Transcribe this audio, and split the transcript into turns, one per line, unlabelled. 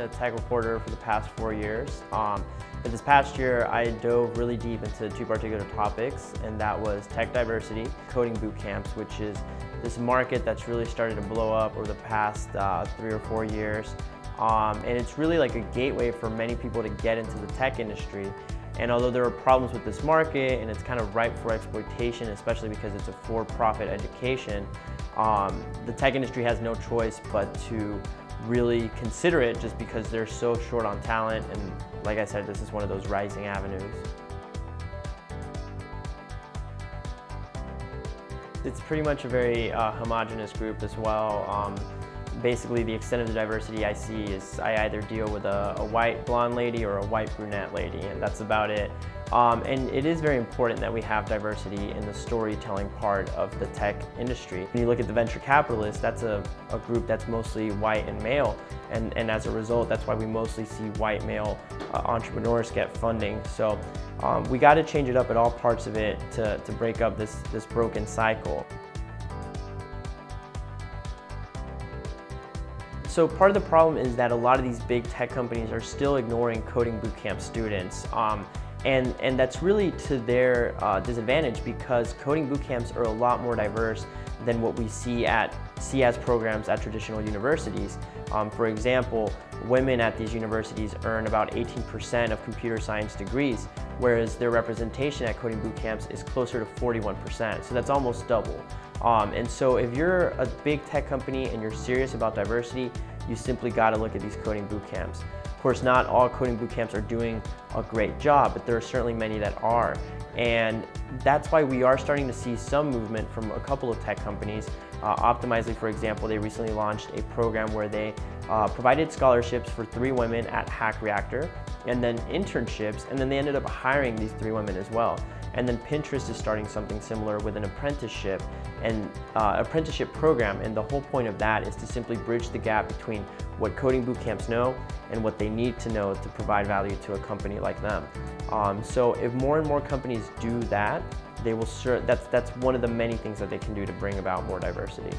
a tech reporter for the past 4 years. But this past year, I dove really deep into two particular topics, and that was tech diversity, coding boot camps, which is this market that's really started to blow up over the past 3 or 4 years. And it's really like a gateway for many people to get into the tech industry. And although there are problems with this market and it's kind of ripe for exploitation, especially because it's a for-profit education, the tech industry has no choice but to really consider it just because they're so short on talent. And like I said, this is one of those rising avenues. It's pretty much a very homogenous group as well. Basically, the extent of the diversity I see is I either deal with a white blonde lady or a white brunette lady, and that's about it. And it is very important that we have diversity in the storytelling part of the tech industry. When you look at the venture capitalists, that's a group that's mostly white and male, and as a result, that's why we mostly see white male entrepreneurs get funding. So we got to change it up at all parts of it to break up this broken cycle. So part of the problem is that a lot of these big tech companies are still ignoring coding bootcamp students. And that's really to their disadvantage, because coding bootcamps are a lot more diverse than what we see as programs at traditional universities. For example, women at these universities earn about 18% of computer science degrees, whereas their representation at coding bootcamps is closer to 41%, so that's almost double. And so if you're a big tech company and you're serious about diversity, you simply got to look at these coding bootcamps. Of course, not all coding bootcamps are doing a great job, but there are certainly many that are. And that's why we are starting to see some movement from a couple of tech companies. Optimizely, for example, they recently launched a program where they provided scholarships for 3 women at Hack Reactor, and then internships, and then they ended up hiring these 3 women as well. And then Pinterest is starting something similar with an apprenticeship program, and the whole point of that is to simply bridge the gap between what coding bootcamps know and what they need to know to provide value to a company like them. So if more and more companies do that, they will that's one of the many things that they can do to bring about more diversity.